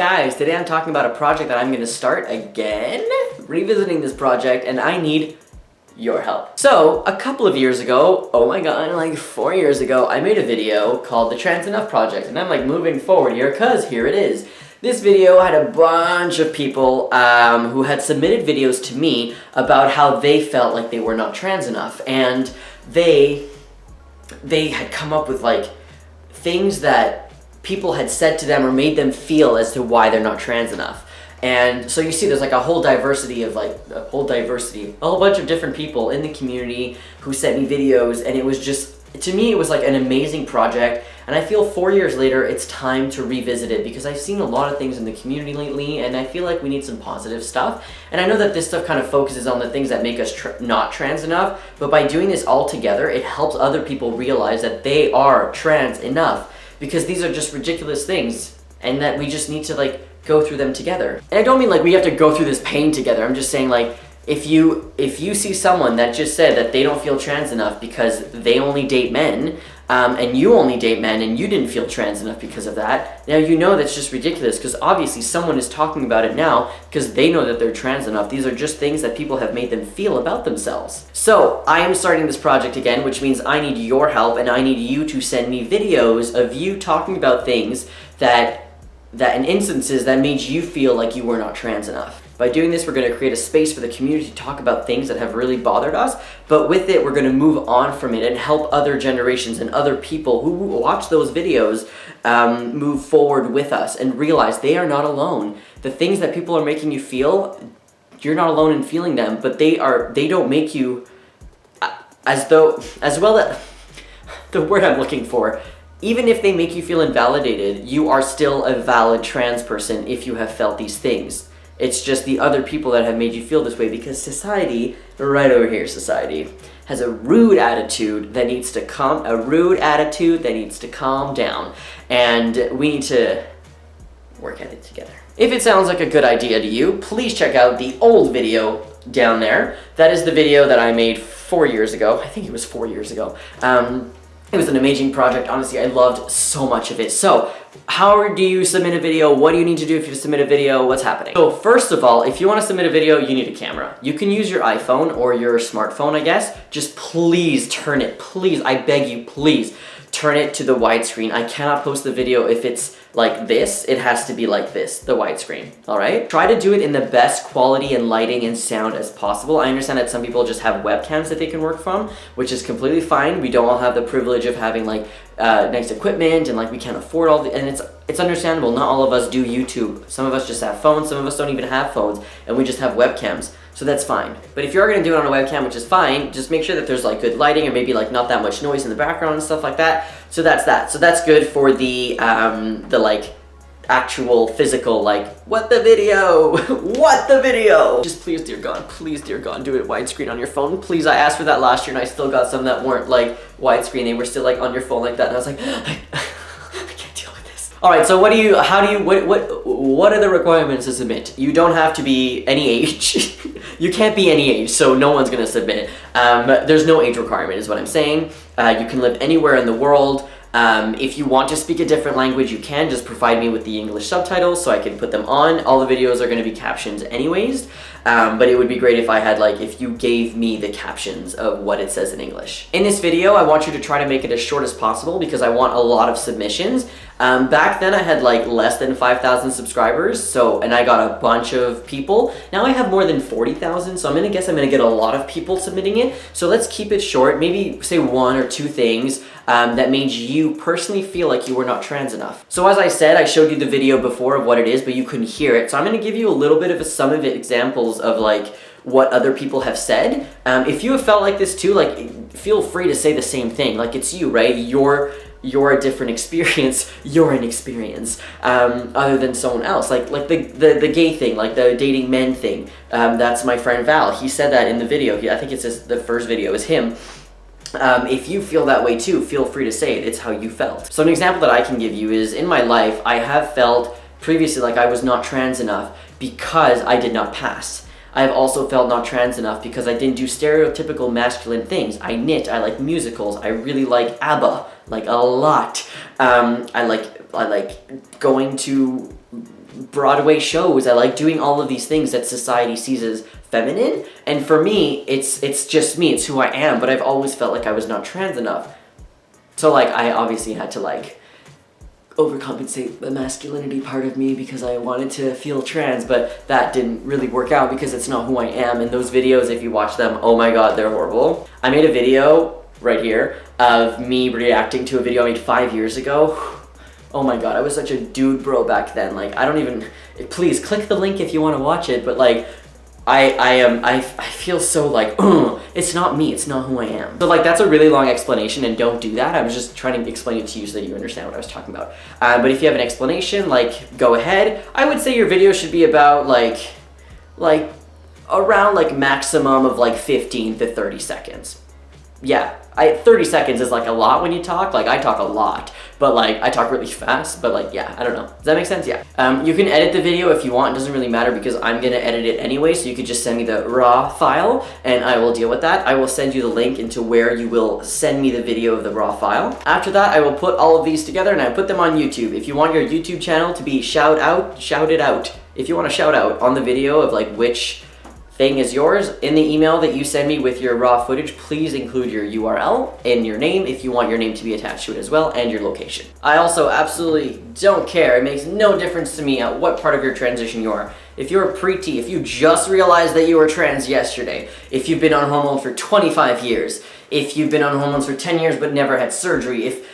guys, today I'm talking about a project that I'm going to start again, revisiting this project, and I need your help. So, a couple of years ago, oh my god, like 4 years ago, I made a video called the Transenough Project, and I'm like moving forward here, cause here it is. This video had a bunch of people who had submitted videos to me about how they felt like they were not trans enough, and they had come up with like things that people had said to them or made them feel as to why they're not trans enough. And so you see there's like a whole diversity, a whole bunch of different people in the community who sent me videos, and it was just, to me it was like an amazing project, and I feel 4 years later it's time to revisit it because I've seen a lot of things in the community lately and I feel like we need some positive stuff. And I know that this stuff kind of focuses on the things that make us not trans enough, but by doing this all together it helps other people realize that they are trans enough, because these are just ridiculous things and that we just need to like go through them together. And I don't mean like we have to go through this pain together. I'm just saying like if you see someone that just said that they don't feel trans enough because they only date men, and you only date men and you didn't feel trans enough because of that, now you know that's just ridiculous, because obviously someone is talking about it now because they know that they're trans enough. These are just things that people have made them feel about themselves. So I am starting this project again, which means I need your help and I need you to send me videos of you talking about things that in instances that made you feel like you were not trans enough. By doing this, we're going to create a space for the community to talk about things that have really bothered us, but with it, we're going to move on from it and help other generations and other people who watch those videos move forward with us and realize they are not alone. The things that people are making you feel, you're not alone in feeling them, but they don't make you the word I'm looking for. Even if they make you feel invalidated, you are still a valid trans person if you have felt these things. It's just the other people that have made you feel this way, because society, right over here, society, has a rude attitude that needs to calm down, and we need to work at it together. If it sounds like a good idea to you, please check out the old video down there. That is the video that I made 4 years ago. I think it was 4 years ago. It was an amazing project. Honestly, I loved so much of it. So, how do you submit a video? What do you need to do if you submit a video? What's happening? So, first of all, if you want to submit a video, you need a camera. You can use your iPhone or your smartphone, I guess. Just please turn it. Please, I beg you, please turn it to the widescreen. I cannot post the video if it's like this. It has to be like this, the widescreen, all right? Try to do it in the best quality and lighting and sound as possible. I understand that some people just have webcams that they can work from, which is completely fine. We don't all have the privilege of having like nice equipment, and like we can't afford all the, and it's understandable. Not all of us do YouTube. Some of us just have phones, some of us don't even have phones, and we just have webcams. So that's fine. But if you're gonna do it on a webcam, which is fine, just make sure that there's like good lighting or maybe like not that much noise in the background and stuff like that. So that's that. So that's good for the like actual physical, like, what the video? What the video? Just please, dear God, do it widescreen on your phone. Please, I asked for that last year and I still got some that weren't like widescreen. They were still like on your phone like that, and I was like, I can't deal with this. All right, so what are the requirements to submit? You don't have to be any age. You can't be any age, so no one's gonna submit. There's no age requirement is what I'm saying. You can live anywhere in the world. If you want to speak a different language, you can just provide me with the English subtitles so I can put them on. All the videos are going to be captions anyways, but it would be great if I had if you gave me the captions of what it says in English. In this video, I want you to try to make it as short as possible because I want a lot of submissions. Back then I had less than 5,000 subscribers, and I got a bunch of people. Now I have more than 40,000, so I'm gonna get a lot of people submitting it. So let's keep it short, maybe say 1 or 2 things that made you personally feel like you were not trans enough. So as I said, I showed you the video before of what it is, but you couldn't hear it. So I'm gonna give you a little bit of some of it examples of what other people have said. If you have felt like this too, feel free to say the same thing. It's you, right? You're a different experience. You're an experience other than someone else. Like the gay thing, the dating men thing. That's my friend Val. He said that in the video. I think it's the first video is him. If you feel that way too, feel free to say it. It's how you felt. So an example that I can give you is in my life, I have felt previously like I was not trans enough because I did not pass. I have also felt not trans enough because I didn't do stereotypical masculine things. I knit, I like musicals, I really like ABBA, a lot. I like going to Broadway shows. I like doing all of these things that society sees as feminine. And for me, it's just me. It's who I am. But I've always felt like I was not trans enough. So like I obviously had to like overcompensate the masculinity part of me because I wanted to feel trans, but that didn't really work out because it's not who I am. And those videos, if you watch them, oh my god, they're horrible. I made a video right here of me reacting to a video I made 5 years ago. Oh my god, I was such a dude bro back then. Like, I don't even, please click the link if you want to watch it, but like, I feel so like, it's not me, it's not who I am. So like, that's a really long explanation, and don't do that. I was just trying to explain it to you so that you understand what I was talking about. But if you have an explanation, like, go ahead. I would say your video should be about like around like maximum of like 15 to 30 seconds. Yeah, 30 seconds is like a lot when you talk. Like, I talk a lot, but like I talk really fast, but like, yeah, I don't know. Does that make sense? Yeah. You can edit the video if you want. It doesn't really matter because I'm gonna edit it anyway, so you could just send me the raw file and I will deal with that. I will send you the link into where you will send me the video of the raw file. After that, I will put all of these together and I put them on YouTube. If you want your YouTube channel to be shouted out. If you want to shout out on the video of like which thing is yours, in the email that you send me with your raw footage, please include your URL and your name if you want your name to be attached to it as well, and your location. I also absolutely don't care. It makes no difference to me at what part of your transition you are. If you're a preteen, if you just realized that you were trans yesterday, if you've been on hormones for 25 years, if you've been on hormones for 10 years but never had surgery, if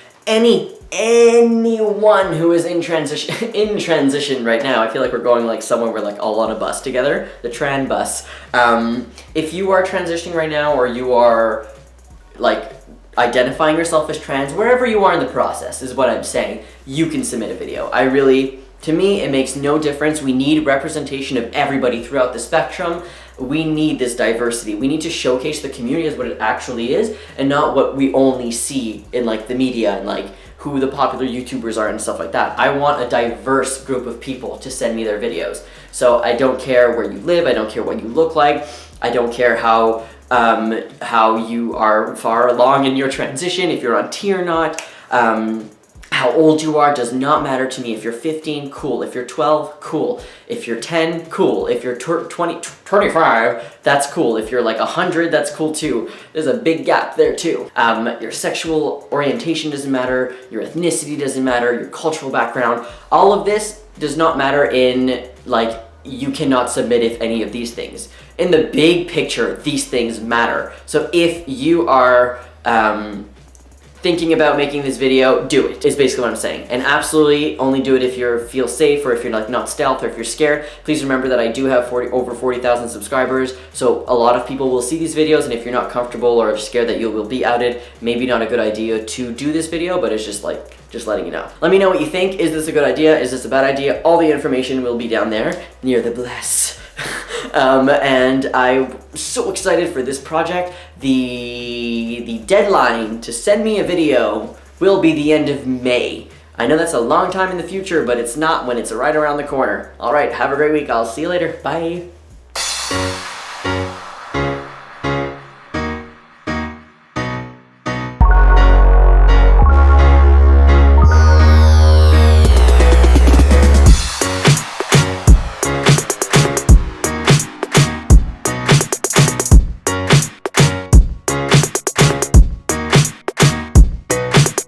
anyone who is in transition right now, I feel like we're going like somewhere we're like all on a bus together, the tran bus. If you are transitioning right now, or you are like identifying yourself as trans, wherever you are in the process is what I'm saying, you can submit a video. To me, it makes no difference. We need representation of everybody throughout the spectrum. We need this diversity. We need to showcase the community as what it actually is, and not what we only see in like the media and like who the popular YouTubers are and stuff like that. I want a diverse group of people to send me their videos. So I don't care where you live, I don't care what you look like, I don't care how you are far along in your transition, if you're on T or not. How old you are does not matter to me. If you're 15, cool. If you're 12, cool. If you're 10, cool. If you're 25, that's cool. If you're like 100, that's cool too. There's a big gap there too. Your sexual orientation doesn't matter. Your ethnicity doesn't matter. Your cultural background. All of this does not matter in like, you cannot submit if any of these things. In the big picture, these things matter. So if you are thinking about making this video, do it, is basically what I'm saying. And absolutely only do it if you feel safe, or if you're like not stealth, or if you're scared. Please remember that I do have over 40,000 subscribers, so a lot of people will see these videos, and if you're not comfortable or scared that you will be outed, maybe not a good idea to do this video, but it's just like, just letting you know. Let me know what you think. Is this a good idea? Is this a bad idea? All the information will be down there near the bless. And I'm so excited for this project. The deadline to send me a video will be the end of May. I know that's a long time in the future, but it's not when it's right around the corner. All right, have a great week. I'll see you later. Bye.